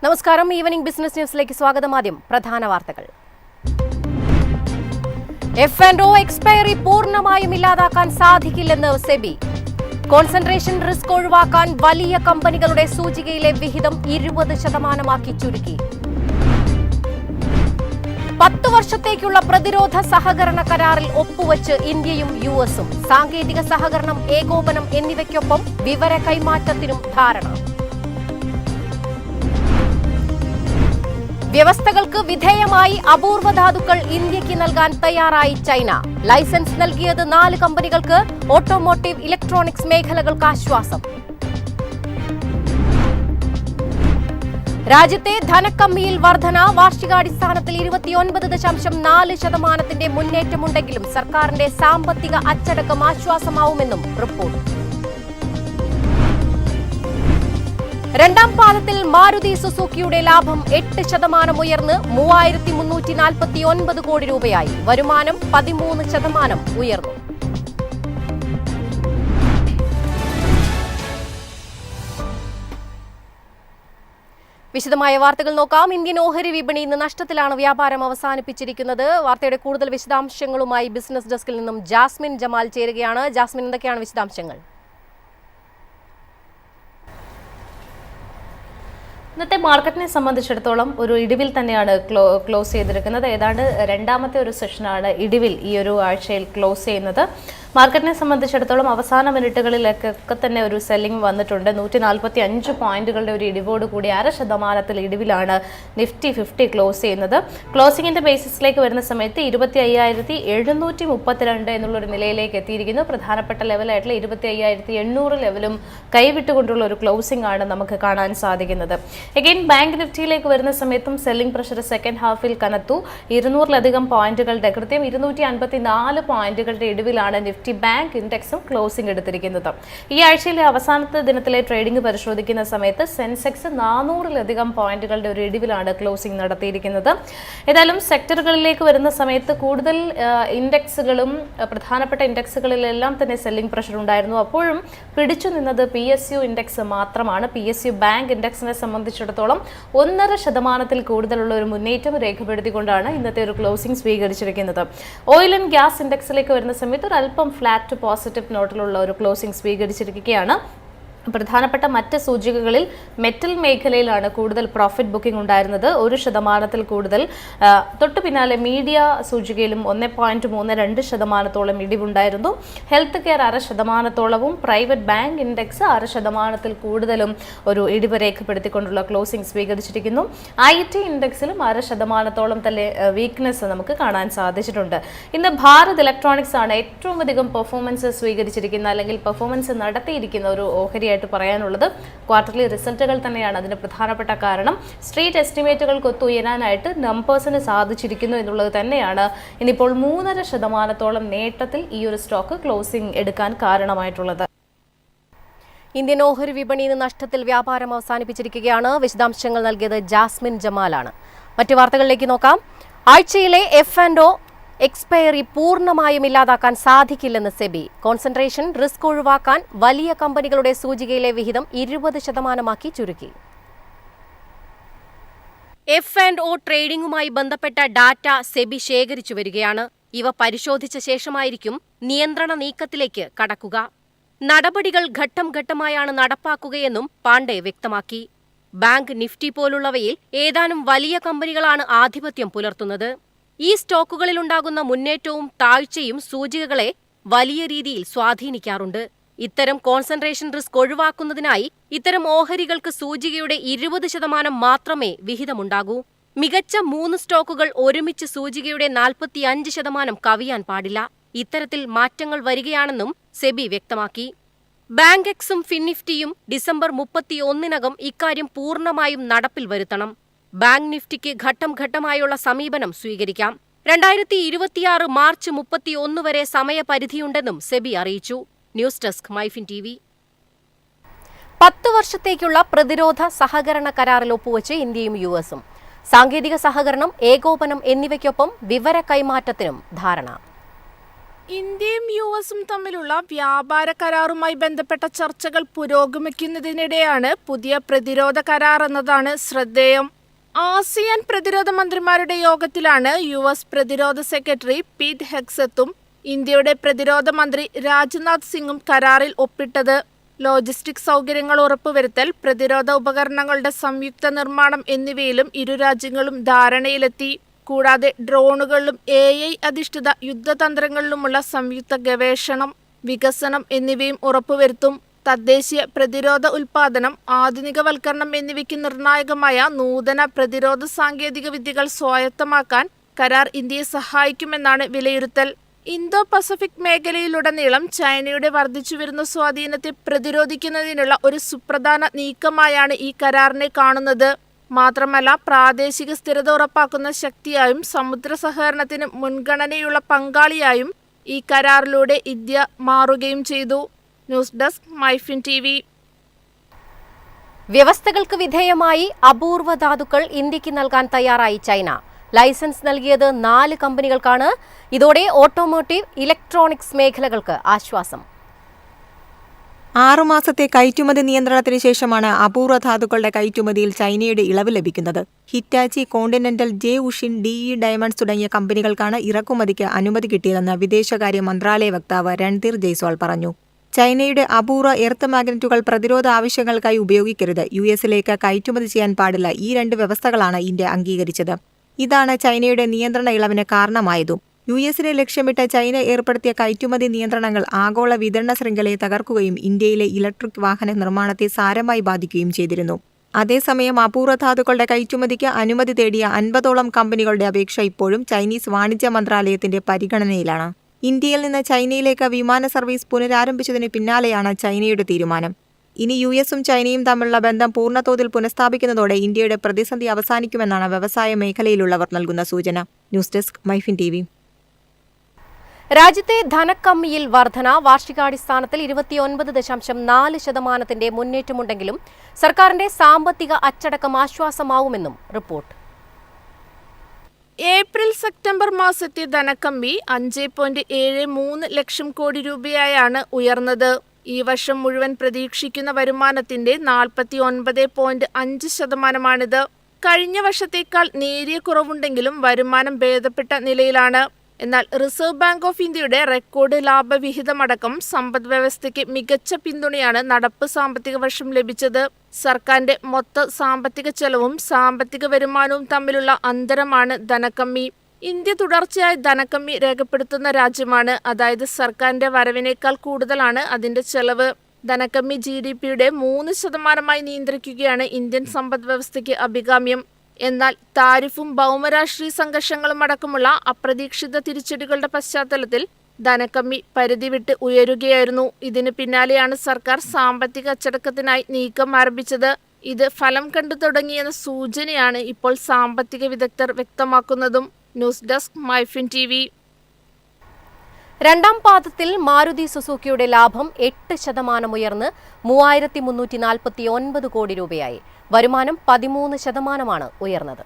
നമസ്കാരം. Evening business ന്യൂസിലേക്ക് സ്വാഗതം. ആദ്യം പ്രധാന വാർത്തകൾ. F&O എക്സ്പയറി പൂർണ്ണമായും ഇല്ലാതാക്കാൻ സാധിക്കില്ലെന്ന് സെബി. കോൺസെൻട്രേഷൻ റിസ്ക് ഒഴിവാക്കാൻ വലിയ കമ്പനികളുടെ സൂചികയിലെ വിഹിതം 20% ചുരുക്കി. 10 വർഷത്തേക്കുള്ള പ്രതിരോധ സഹകരണ കരാറിൽ ഒപ്പുവച്ച് ഇന്ത്യയും യുഎസും. സാങ്കേതിക സഹകരണം, ഏകോപനം എന്നിവയ്ക്കൊപ്പം വിവര കൈമാറ്റത്തിനും ധാരണ. വ്യവസ്ഥകൾക്ക് വിധേയമായി അപൂർവ ധാതുക്കൾ ഇന്ത്യക്ക് നൽകാൻ തയ്യാറായി ചൈന. ലൈസൻസ് നൽകിയത് 4 കമ്പനികൾക്ക്. ഓട്ടോമോട്ടീവ്, ഇലക്ട്രോണിക്സ് മേഖലകൾക്ക് ആശ്വാസം. രാജ്യത്തെ ധനക്കമ്മിയിൽ വർധന. വാർഷികാടിസ്ഥാനത്തിൽ 29.4% മുന്നേറ്റമുണ്ടെങ്കിലും സർക്കാരിന്റെ സാമ്പത്തിക അച്ചടക്കം ആശ്വാസമാവുമെന്നും റിപ്പോർട്ട്. രണ്ടാം പാദത്തിൽ മാരുതി സുസുക്കിയുടെ ലാഭം 8% ഉയർന്ന് 3,349 കോടി രൂപയായി. വരുമാനം 13% ഉയർന്നു. വിശദമായ വാർത്തകൾ നോക്കാം. ഇന്ത്യൻ ഓഹരി വിപണി ഇന്ന് നഷ്ടത്തിലാണ് വ്യാപാരം അവസാനിപ്പിച്ചിരിക്കുന്നത്. വാർത്തയുടെ കൂടുതൽ വിശദാംശങ്ങളുമായി ബിസിനസ് ഡെസ്കിൽ നിന്നും ജാസ്മിൻ ജമാൽ ചേരുകയാണ്. ജാസ്മിൻ, എന്തൊക്കെയാണ് വിശദാംശങ്ങൾ? ഇന്നത്തെ മാർക്കറ്റിനെ സംബന്ധിച്ചിടത്തോളം ഒരു ഇടിവിൽ തന്നെയാണ് ക്ലോസ് ചെയ്തിരിക്കുന്നത്. ഏതാണ്ട് രണ്ടാമത്തെ ഒരു സെഷനാണ് ഇടിവിൽ ഈ ഒരു ആഴ്ചയിൽ ക്ലോസ് ചെയ്യുന്നത്. മാർക്കറ്റിനെ സംബന്ധിച്ചിടത്തോളം അവസാന മിനിറ്റുകളിലൊക്കെ തന്നെ ഒരു സെല്ലിംഗ് വന്നിട്ടുണ്ട്. 145 പോയിന്റുകളുടെ ഒരു ഇടിവോട് കൂടി 0.5% ഇടിവിലാണ് നിഫ്റ്റി 50 ക്ലോസ് ചെയ്യുന്നത്. ക്ലോസിംഗിന്റെ ബേസിസിലേക്ക് വരുന്ന സമയത്ത് 25,732 എന്നുള്ളൊരു നിലയിലേക്ക് എത്തിയിരിക്കുന്നു. പ്രധാനപ്പെട്ട ലെവലായിട്ടുള്ള 25,800 ലെവലും കൈവിട്ടുകൊണ്ടുള്ള ഒരു ക്ലോസിംഗ് ആണ് നമുക്ക് കാണാൻ സാധിക്കുന്നത്. എഗെയിൻ ബാങ്ക് നിഫ്റ്റിയിലേക്ക് വരുന്ന സമയത്തും സെല്ലിംഗ് പ്രഷർ സെക്കൻഡ് ഹാഫിൽ കനത്തു. 200-ലധികം പോയിന്റുകളുടെ, കൃത്യം 254 പോയിന്റുകളുടെ ഇടിവിലാണ് നിഫ്റ്റി ബാങ്ക് ഇൻഡെക്സും ക്ലോസിംഗ് എടുത്തിരിക്കുന്നത്. ഈ ആഴ്ചയിലെ അവസാനത്തെ ദിനത്തിലെ ട്രേഡിംഗ് പരിശോധിക്കുന്ന സമയത്ത് സെൻസെക്സ് 400-ലധികം പോയിന്റുകളുടെ ഒരു ഇടിവിലാണ് ക്ലോസിംഗ് നടത്തിയിരിക്കുന്നത്. ഏതായാലും സെക്ടറുകളിലേക്ക് വരുന്ന സമയത്ത് കൂടുതൽ ഇൻഡെക്സുകളും പ്രധാനപ്പെട്ട ഇൻഡെക്സുകളിലെല്ലാം തന്നെ സെല്ലിംഗ് പ്രഷർ ഉണ്ടായിരുന്നു. അപ്പോഴും പിടിച്ചു നിന്നത് PSU ഇൻഡെക്സ് മാത്രമാണ്. PSU ബാങ്ക് ഇൻഡെക്സിനെ സംബന്ധിച്ചിടത്തോളം 1.5% കൂടുതലുള്ള ഒരു മുന്നേറ്റം രേഖപ്പെടുത്തിക്കൊണ്ടാണ് ഇന്നത്തെ ഒരു ക്ലോസിംഗ് സ്വീകരിച്ചിരിക്കുന്നത്. ഓയിൽ ആൻഡ് ഗ്യാസ് ഇൻഡെക്സിലേക്ക് വരുന്ന സമയത്ത് ഒരു അല്പം ഫ്ലാറ്റ് ടു പോസിറ്റീവ് നോട്ടിലുള്ള ഒരു ക്ലോസിംഗ് സ്വീകരിച്ചിരിക്കുകയാണ്. പ്രധാനപ്പെട്ട മറ്റ് സൂചികകളിൽ മെറ്റൽ മേഖലയിലാണ് കൂടുതൽ പ്രോഫിറ്റ് ബുക്കിംഗ് ഉണ്ടായിരുന്നത്. 1% കൂടുതൽ. തൊട്ടു പിന്നാലെ മീഡിയ സൂചികയിലും 1.32% ഇടിവുണ്ടായിരുന്നു. Health care 0.5%, private bank index 0.5% കൂടുതലും ഒരു ഇടിവ് രേഖപ്പെടുത്തിക്കൊണ്ടുള്ള ക്ലോസിംഗ് സ്വീകരിച്ചിരിക്കുന്നു. IT ഇൻഡെക്സിലും 0.5% തന്നെ വീക്ക്നെസ് നമുക്ക് കാണാൻ സാധിച്ചിട്ടുണ്ട്. ഇന്ന് ഭാരത് ഇലക്ട്രോണിക്സ് ആണ് ഏറ്റവും അധികം പെർഫോമൻസ് സ്വീകരിച്ചിരിക്കുന്ന, അല്ലെങ്കിൽ പെർഫോമൻസ് നടത്തിയിരിക്കുന്ന ഒരു ഓഹരി പറയാനുള്ളത്. ക്വാർട്ടർലി റിസൾട്ടുകൾ തന്നെയാണ് അതിന് പ്രധാനപ്പെട്ട കാരണം. സ്ട്രീറ്റ് എസ്റ്റിമേറ്റുകൾക്ക് ഒത്തുയരാനായിട്ട് നമ്പേഴ്സിന് സാധിച്ചിരിക്കുന്നു എന്നുള്ളത് തന്നെയാണ് ഇനിയിപ്പോൾ 3.5% നേട്ടത്തിൽ ഈ ഒരു സ്റ്റോക്ക് ക്ലോസിംഗ് എടുക്കാൻ കാരണമായിട്ടുള്ളത്. ഇന്ത്യൻ ഓഹരി വിപണി ഇന്ന് നഷ്ടത്തിൽ വ്യാപാരം അവസാനിപ്പിച്ചിരിക്കുകയാണ്. വിശദാംശങ്ങൾ നൽകിയത് ജാസ്മിൻ ജമാലാണ്. മറ്റു വാർത്തകളിലേക്ക് നോക്കാം. ആഴ്ചയിലെ F&O എക്സ്പയറി പൂർണ്ണമായും ഇല്ലാതാക്കാൻ സാധിക്കില്ലെന്ന് സെബി. കോൺസെൻട്രേഷൻ റിസ്ക് ഒഴിവാക്കാൻ വലിയ കമ്പനികളുടെ സൂചികയിലെ വിഹിതം 20% ചുരുക്കി. F&O ട്രേഡിംഗുമായി ബന്ധപ്പെട്ട ഡാറ്റ സെബി ശേഖരിച്ചു വരികയാണ്. ഇവ പരിശോധിച്ച ശേഷമായിരിക്കും നിയന്ത്രണ നീക്കത്തിലേക്ക് കടക്കുക. നടപടികൾ ഘട്ടം ഘട്ടമായാണ് നടപ്പാക്കുകയെന്നും പാണ്ഡെ വ്യക്തമാക്കി. ബാങ്ക് നിഫ്റ്റി പോലുള്ളവയിൽ ഏതാനും വലിയ കമ്പനികളാണ് ആധിപത്യം പുലർത്തുന്നത്. ഈ സ്റ്റോക്കുകളിലുണ്ടാകുന്ന മുന്നേറ്റവും താഴ്ചയും സൂചികകളെ വലിയ രീതിയിൽ സ്വാധീനിക്കാറുണ്ട്. ഇത്തരം കോൺസെൻട്രേഷൻ റിസ്ക് ഒഴിവാക്കുന്നതിനായി ഇത്തരം ഓഹരികൾക്ക് സൂചികയുടെ 20% മാത്രമേ വിഹിതമുണ്ടാകൂ. മികച്ച 3 സ്റ്റോക്കുകൾ ഒരുമിച്ച് സൂചികയുടെ 45% കവിയാൻ പാടില്ല. ഇത്തരത്തിൽ മാറ്റങ്ങൾ വരികയാണെന്നും സെബി വ്യക്തമാക്കി. ബാങ്ക് എക്സും ഫിൻനിഫ്റ്റിയും ഡിസംബർ 31-നകം ഇക്കാര്യം പൂർണ്ണമായും നടപ്പിൽ വരുത്തണം. ബാങ്ക് നിഫ്റ്റിക്ക് ഘട്ടം ഘട്ടമായുള്ള സമീപനം സ്വീകരിക്കാം. 2026 മാർച്ച് 31 വരെ സമയപരിധിയുണ്ടെന്നും സെബി അറിയിച്ചു. News desk MyFin TV. 10 വർഷത്തേക്കുള്ള പ്രതിരോധ സഹകരണ കരാറിൽ ഒപ്പുവച്ച് ഇന്ത്യയും യുഎസും. സാങ്കേതിക സഹകരണം, ഏകോപനം എന്നിവയ്ക്കൊപ്പം വിവര കൈമാറ്റത്തിനും ധാരണ. ഇന്ത്യയും യുഎസും തമ്മിലുള്ള വ്യാപാര കരാറുമായി ബന്ധപ്പെട്ട ചർച്ചകൾ പുരോഗമിക്കുന്നതിനിടെയാണ് പുതിയ പ്രതിരോധ കരാർ എന്നതാണ് ശ്രദ്ധേയം. ആസിയാൻ പ്രതിരോധ മന്ത്രിമാരുടെ യോഗത്തിലാണ് യുഎസ് പ്രതിരോധ സെക്രട്ടറി പീറ്റ് ഹെഗ്സെത്തും ഇന്ത്യയുടെ പ്രതിരോധ മന്ത്രി രാജ്നാഥ് സിംഗും കരാറിൽ ഒപ്പിട്ടത്. ലോജിസ്റ്റിക് സൗകര്യങ്ങൾ ഉറപ്പുവരുത്തൽ, പ്രതിരോധ ഉപകരണങ്ങളുടെ സംയുക്ത നിർമ്മാണം എന്നിവയിലും ഇരു രാജ്യങ്ങളും ധാരണയിലെത്തി. കൂടാതെ ഡ്രോണുകളിലും AI അധിഷ്ഠിത യുദ്ധതന്ത്രങ്ങളിലുമുള്ള സംയുക്ത ഗവേഷണം, വികസനം എന്നിവയും ഉറപ്പുവരുത്തും. തദ്ദേശീയ പ്രതിരോധ ഉൽപ്പാദനം, ആധുനികവൽക്കരണം എന്നിവയ്ക്ക് നിർണായകമായ നൂതന പ്രതിരോധ സാങ്കേതിക വിദ്യകൾ സ്വായത്തമാക്കാൻ കരാർ ഇന്ത്യയെ സഹായിക്കുമെന്നാണ് വിലയിരുത്തൽ. ഇന്തോ പസഫിക് മേഖലയിലുടനീളം ചൈനയുടെ വർദ്ധിച്ചുവരുന്ന സ്വാധീനത്തെ പ്രതിരോധിക്കുന്നതിനുള്ള ഒരു സുപ്രധാന നീക്കമായാണ് ഈ കരാറിനെ കാണുന്നത്. മാത്രമല്ല, പ്രാദേശിക സ്ഥിരത ഉറപ്പാക്കുന്ന ശക്തിയായും സമുദ്ര സഹകരണത്തിന് മുൻഗണനയുള്ള പങ്കാളിയായും ഈ കരാറിലൂടെ ഇന്ത്യ മാറുകയും ചെയ്തു. News desk MyFin TV. വ്യവസ്ഥകൾക്ക് വിധേയമായി അപൂർവ ധാതുക്കൾ ഇന്ത്യക്ക് നൽകാൻ തയ്യാറായി ചൈന. ലൈസൻസ് നൽകിയത് 4 കമ്പനികൾക്കാണ്. ഇതോടെ ഓട്ടോമോട്ടീവ്, ഇലക്ട്രോണിക്സ് മേഖലകൾക്ക് ആശ്വാസം. 6 മാസത്തെ കയറ്റുമതി നിയന്ത്രണത്തിന് ശേഷമാണ് അപൂർവ ധാതുക്കളുടെ കയറ്റുമതിയിൽ ചൈനയുടെ ഇളവ് ലഭിക്കുന്നത്. Hitachi, Continental, J Ushin, DE diamonds തുടങ്ങിയ കമ്പനികൾക്കാണ് ഇറക്കുമതിക്ക് അനുമതി കിട്ടിയതെന്ന് വിദേശകാര്യ മന്ത്രാലയ വക്താവ് രൺധീർ ജയ്സ്വാൾ പറഞ്ഞു. ചൈനയുടെ അപൂർവ എർത്ത് മാഗ്നറ്റുകൾ പ്രതിരോധ ആവശ്യങ്ങൾക്കായി ഉപയോഗിക്കരുത്, US-ലേക്ക് കയറ്റുമതി ചെയ്യാൻ പാടില്ല, ഈ 2 വ്യവസ്ഥകളാണ് ഇന്ത്യ അംഗീകരിച്ചത്. ഇതാണ് ചൈനയുടെ നിയന്ത്രണ ഇളവിന് കാരണമായതും. US-നെ ലക്ഷ്യമിട്ട് ചൈന ഏർപ്പെടുത്തിയ കയറ്റുമതി നിയന്ത്രണങ്ങൾ ആഗോള വിതരണ ശൃംഖലയെ തകർക്കുകയും ഇന്ത്യയിലെ ഇലക്ട്രിക് വാഹന നിർമ്മാണത്തെ സാരമായി ബാധിക്കുകയും ചെയ്തിരുന്നു. അതേസമയം അപൂർവ ധാതുക്കളുടെ കയറ്റുമതിക്ക് അനുമതി തേടിയ 50ഓളം കമ്പനികളുടെ അപേക്ഷ ഇപ്പോഴും ചൈനീസ് വാണിജ്യ മന്ത്രാലയത്തിന്റെ പരിഗണനയിലാണ്. ഇന്ത്യയിൽ നിന്ന് ചൈനയിലേക്ക് വിമാന സർവീസ് പുനരാരംഭിച്ചതിന് പിന്നാലെയാണ് ചൈനയുടെ തീരുമാനം. ഇനി US-ഉം ചൈനയും തമ്മിലുള്ള ബന്ധം പൂർണ്ണതോതിൽ പുനഃസ്ഥാപിക്കുന്നതോടെ ഇന്ത്യയുടെ പ്രതിസന്ധി അവസാനിക്കുമെന്നാണ് വ്യവസായ മേഖലയിലുള്ളവർ നൽകുന്ന സൂചന. News desk MyFin TV. രാജ്യത്തെ ധനക്കമ്മിയിൽ വർധന വാർഷികാടിസ്ഥാനത്തിൽ 29.4% മുന്നേറ്റമുണ്ടെങ്കിലും സർക്കാരിന്റെ സാമ്പത്തിക അച്ചടക്കം ആശ്വാസമാവുമെന്നും റിപ്പോർട്ട്. ഏപ്രിൽ-സെപ്റ്റംബർ മാസത്തെ ധനക്കമ്മി 5.73 ലക്ഷം കോടി രൂപയായാണ് ഉയർന്നത്. ഈ വർഷം മുഴുവൻ പ്രതീക്ഷിക്കുന്ന വരുമാനത്തിന്റെ 49.5%. കഴിഞ്ഞ വർഷത്തേക്കാൾ നേരിയ കുറവുണ്ടെങ്കിലും വരുമാനം ഭേദപ്പെട്ട നിലയിലാണ്. എന്നാൽ റിസർവ് ബാങ്ക് ഓഫ് ഇന്ത്യയുടെ റെക്കോർഡ് ലാഭവിഹിതമടക്കം സമ്പദ് വ്യവസ്ഥയ്ക്ക് മികച്ച പിന്തുണയാണ് നടപ്പ് സാമ്പത്തിക വർഷം ലഭിച്ചത്. സർക്കാരിന്റെ മൊത്ത സാമ്പത്തിക ചെലവും സാമ്പത്തിക വരുമാനവും തമ്മിലുള്ള അന്തരമാണ് ധനക്കമ്മി. ഇന്ത്യ തുടർച്ചയായി ധനക്കമ്മി രേഖപ്പെടുത്തുന്ന രാജ്യമാണ്. അതായത് സർക്കാരിന്റെ വരവിനേക്കാൾ കൂടുതലാണ് അതിന്റെ ചെലവ്. ധനക്കമ്മി GDP-യുടെ 3% നിയന്ത്രിക്കുകയാണ് ഇന്ത്യൻ സമ്പദ് വ്യവസ്ഥയ്ക്ക് അഭികാമ്യം. എന്നാൽ താരിഫും ഭൗമരാഷ്ട്രീയ സംഘർഷങ്ങളും അടക്കമുള്ള അപ്രതീക്ഷിത തിരിച്ചടികളുടെ പശ്ചാത്തലത്തിൽ ധനക്കമ്മി പരിധി വിട്ട് ഉയരുകയായിരുന്നു. ഇതിന് പിന്നാലെയാണ് സർക്കാർ സാമ്പത്തിക അച്ചടക്കത്തിനായി നീക്കം ആരംഭിച്ചത്. ഇത് ഫലം കണ്ടു തുടങ്ങിയെന്ന സൂചനയാണ് ഇപ്പോൾ സാമ്പത്തിക വിദഗ്ധർ വ്യക്തമാക്കുന്നതും. News desk MyFin TV. രണ്ടാം പാദത്തിൽ മാരുതി സുസുക്കിയുടെ ലാഭം 8% ഉയർന്ന് 3,349 കോടി രൂപയായി. വരുമാനം 13% ഉയർന്നത്.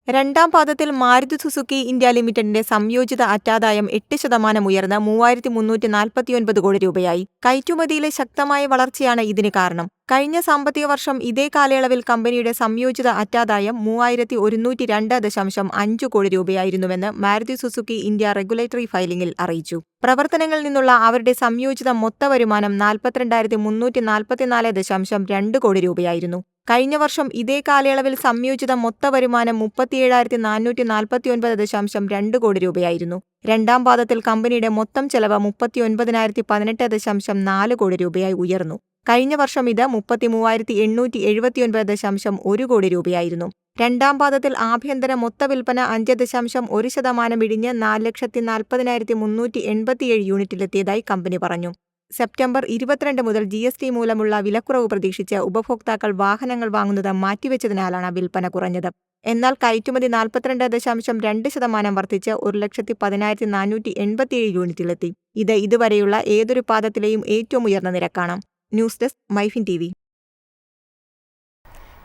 രണ്ടാം പാദത്തിൽ മാരുതി സുസുക്കി ഇന്ത്യ ലിമിറ്റഡിന്റെ സംയോജിത അറ്റാദായം 8% ഉയർന്ന് 3,349 കോടി രൂപയായി. കയറ്റുമതിയിലെ ശക്തമായ വളർച്ചയാണ് ഇതിന് കാരണം. കഴിഞ്ഞ സാമ്പത്തിക വർഷം ഇതേ കാലയളവിൽ കമ്പനിയുടെ സംയോജിത അറ്റാദായം 3,102.5 കോടി രൂപയായിരുന്നുവെന്ന് മാരുതി സുസുക്കി ഇന്ത്യ റെഗുലേറ്ററി ഫയലിംഗിൽ അറിയിച്ചു. പ്രവർത്തനങ്ങളിൽ നിന്നുള്ള അവരുടെ സംയോജിത മൊത്ത വരുമാനം 42,344.2 കോടി രൂപയായിരുന്നു. കഴിഞ്ഞ വർഷം ഇതേ കാലയളവിൽ സംയോജിത മൊത്ത വരുമാനം 37,449.2 കോടി രൂപയായിരുന്നു. രണ്ടാം പാദത്തിൽ കമ്പനിയുടെ മൊത്തം ചെലവ് 39,018.4 കോടി രൂപയായി ഉയർന്നു. കഴിഞ്ഞ വർഷം ഇത് 33,879.1 കോടി രൂപയായിരുന്നു. രണ്ടാം പാദത്തിൽ ആഭ്യന്തര മൊത്ത വിൽപ്പന 5.1% ഇടിഞ്ഞ് 4,40,387 യൂണിറ്റിലെത്തിയതായി കമ്പനി പറഞ്ഞു. സെപ്റ്റംബർ 22 മുതൽ GST മൂലമുള്ള വിലക്കുറവ് പ്രതീക്ഷിച്ച് ഉപഭോക്താക്കൾ വാഹനങ്ങൾ വാങ്ങുന്നത് മാറ്റിവെച്ചതിനാലാണ് വിൽപ്പന കുറഞ്ഞത്. എന്നാൽ കയറ്റുമതി 42.2% വർദ്ധിച്ച് 1,10,487 യൂണിറ്റിലെത്തി. ഇത് ഇതുവരെയുള്ള ഏതൊരു പാദത്തിലെയും ഏറ്റവും ഉയർന്ന നിരക്കാണ്. News desk MyFin TV.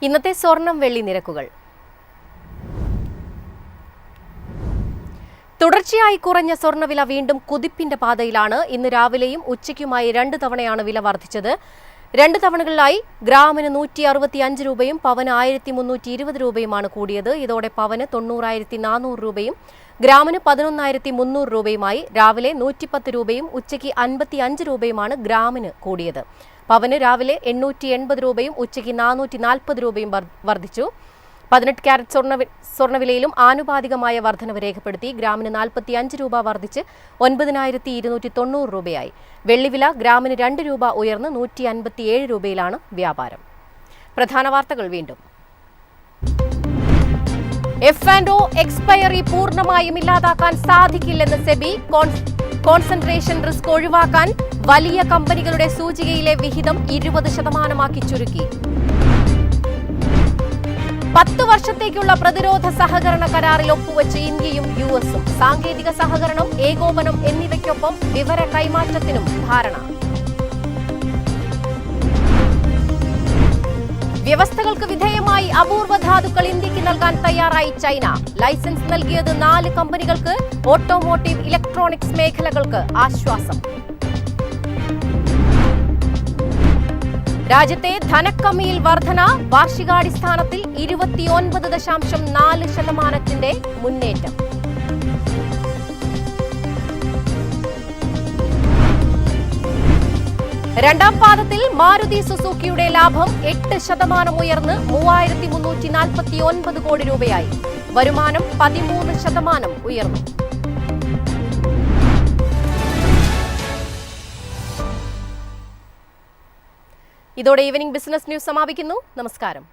ഇന്നത്തെ സ്വർണം വെള്ളി നിരക്കുകൾ. തുടർച്ചയായി കുറഞ്ഞ സ്വർണ്ണവില വീണ്ടും കുതിപ്പിന്റെ പാതയിലാണ്. ഇന്ന് രാവിലെയും ഉച്ചയ്ക്കുമായി 2 തവണയാണ് വില വർദ്ധിച്ചത്. 2 തവണകളിലായി ഗ്രാമിന് 165 രൂപയും പവന് 1320 രൂപയുമാണ് കൂടിയത്. ഇതോടെ പവന് 90,400 രൂപയും ഗ്രാമിന് 11,300 രൂപയുമായി. രാവിലെ 110 രൂപയും ഉച്ചയ്ക്ക് 55 രൂപയുമാണ് ഗ്രാമിന് കൂടിയത്. പവന് രാവിലെ 880 രൂപയും ഉച്ചയ്ക്ക് 440 രൂപയും വർദ്ധിച്ചു. 18 ക്യാരറ്റ് സ്വർണ്ണവിലയിലും ആനുപാതികമായ വർധനവ് രേഖപ്പെടുത്തി. ഗ്രാമിന് 45 രൂപ വർദ്ധിച്ച് 9,290 രൂപയായി. വെള്ളിവില ഗ്രാമിന് 2 രൂപ ഉയർന്ന് 157 രൂപയിലാണ് വ്യാപാരം. പ്രധാന വാർത്തകൾ വീണ്ടും. F&O എക്സ്പയറി പൂർണ്ണമായും ഇല്ലാതാക്കാൻ സാധിക്കില്ലെന്ന് സെബി. കോൺസെൻട്രേഷൻ റിസ്ക് ഒഴിവാക്കാൻ വലിയ കമ്പനികളുടെ സൂചികയിലെ വിഹിതം 20% ചുരുക്കി. 10 വർഷത്തേക്കുള്ള പ്രതിരോധ സഹകരണ കരാറിൽ ഒപ്പുവെച്ച് ഇന്ത്യയും US-ഉം. സാങ്കേതിക സഹകരണം, ഏകോപനം എന്നിവയ്ക്കൊപ്പം വിവര കൈമാറ്റത്തിനും ധാരണ. വ്യവസ്ഥകൾക്ക് വിധേയമായി അപൂർവ ധാതുക്കൾ ഇന്ത്യക്ക് നൽകാൻ തയ്യാറായി ചൈന. ലൈസൻസ് നൽകിയത് 4 കമ്പനികൾക്ക്. ഓട്ടോമോട്ടീവ്, ഇലക്ട്രോണിക്സ് മേഖലകൾക്ക് ആശ്വാസം. രാജ്യത്തെ ധനക്കമ്മിയിൽ വർധന. വാർഷികാടിസ്ഥാനത്തിൽ 29.4% മുന്നേറ്റം. രണ്ടാം പാദത്തിൽ മാരുതി സുസുക്കിയുടെ ലാഭം 8% ഉയർന്ന് 3,349 കോടി രൂപയായി. വരുമാനം 13% ഉയർന്നു. ഇതോടെ ഈവനിംഗ് ബിസിനസ് ന്യൂസ് സമാപിക്കുന്നു. നമസ്കാരം.